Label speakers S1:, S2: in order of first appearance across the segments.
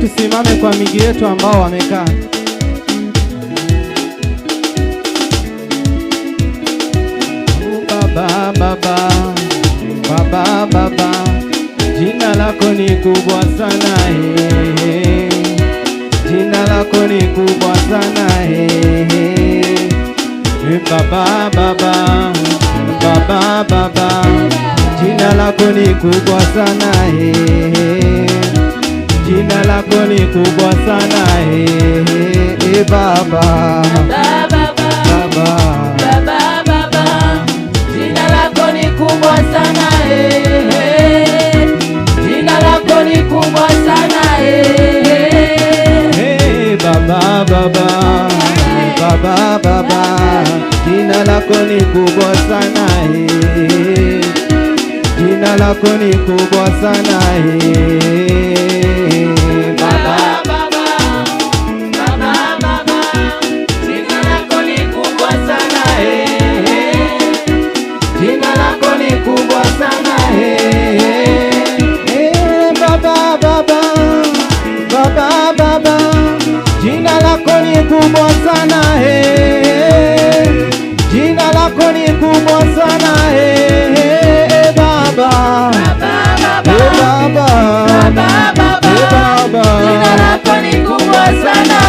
S1: tusimame kwa miguu yetu ambao wamekaa. Baba, Baba, Baba, Baba, jina lako ni kubwa sana jina lako ni kubwa sana Baba, Baba, Baba, Baba, jina lako ni kubwa sana jina lako ni kubwa sana Baba,
S2: Baba, Baba, jina lako ni kubwa sana jina lako ni kubwa sana
S1: Baba, Baba, Baba, Baba, jina lako ni kubwa sana jina lako ni kubwa sana Baba,
S2: Baba, jina lako ni kubwa sana jina lako ni kubwa sana
S1: Baba, Baba, Baba, Baba, jina lako ni kubwa sana jina lako ni kubwa sana Baba, Baba, Baba,
S2: jina lako ni kubwa sana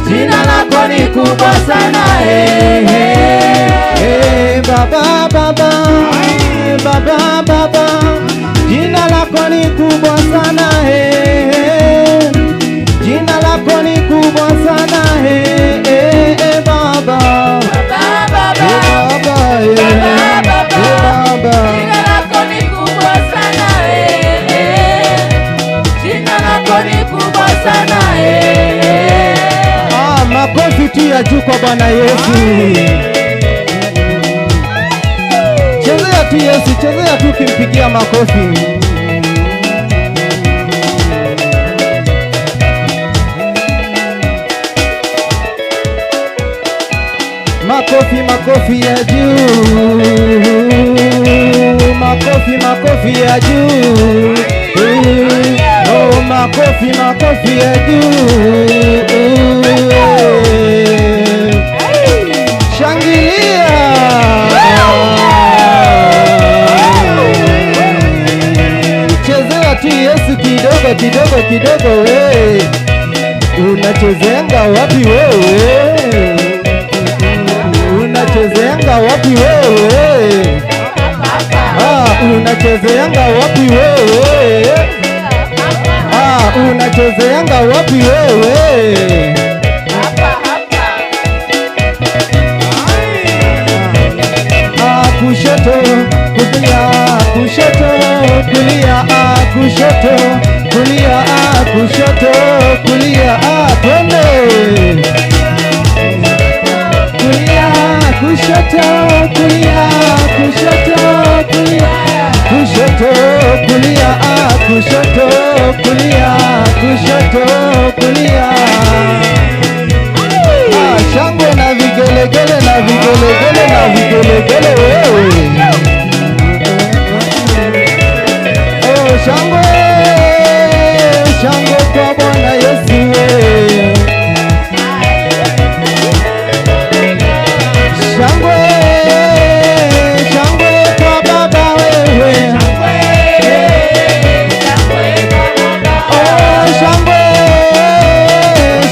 S2: jina lako ni kubwa sana
S1: Baba, Baba, Baba, Baba, jina lako ni kubwa sana jina lako ni kubwa sana Baba,
S2: Baba, jina lako ni kubwa sana jina lako ni kubwa sana
S1: makofi tu ya juu kwa Bwana Yesu. Chezea tu Yesu, chezea tu kimpigia makofi. Makofi, makofi ya juu, makofi, makofi ya juu, oh, makofi, makofi ya juu. Shangilia, chezea tu Yesu kidogo kidogo kidogo. We unachezenga wapi wewe? Unachezeanga wapi wewe? Unachezeanga wapi wewe? Unachezeanga wapi wewe? Kushoto, kulia, kushoto, kulia, kushoto, kulia, kushoto, kulia, twende. Kulia, kushoto, kulia, kushoto, kulia, kushoto, kulia, kushoto, kulia, kushoto, kulia. Shangwe na vigelegele na vigelegele na vigelegele wewe. Oh, shangwe, shangwe kwa Bwana Yesu wewe. Shangwe, shangwe kwa Baba wewe. Oh, shangwe,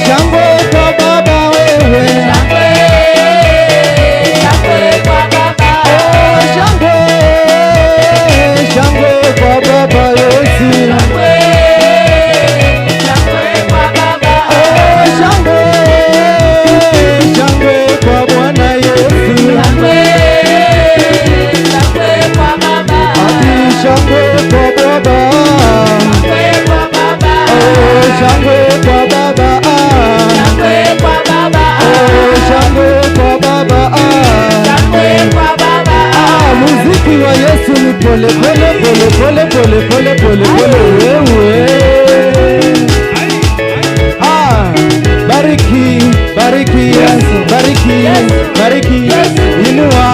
S1: shangwe kwa Baba wewe. Oh, shangwe, shangwe kwa Baba Yesu. Oh, shangwe, shangwe kwa Bwana Yesu. Ati shangwe kwa Baba. Oh, shangwe kwa Baba. Oh, shangwe kwa Baba. Muziki wa Yesu ni pole pole pole pole pole pole pole pole wewe. Bariki, bariki Yesu, bariki, bariki, inua,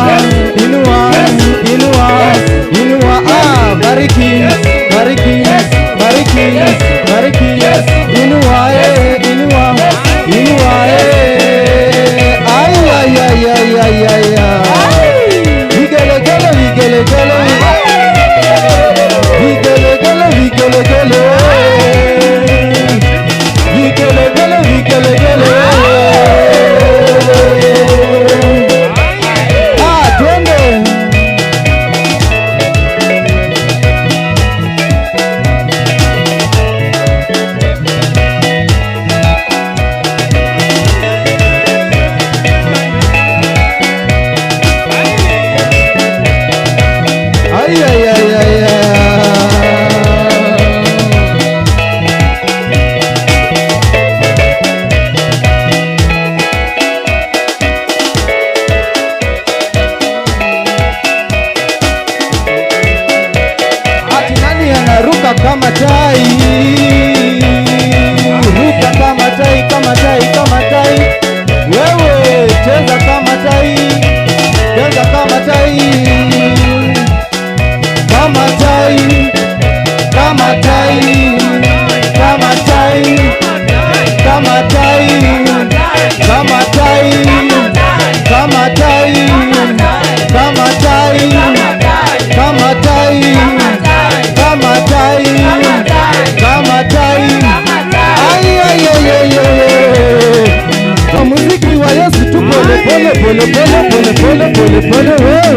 S1: inua, inua, inua, bariki, bariki, bariki, Yesu tu pole pole pole pole pole pole pole pole we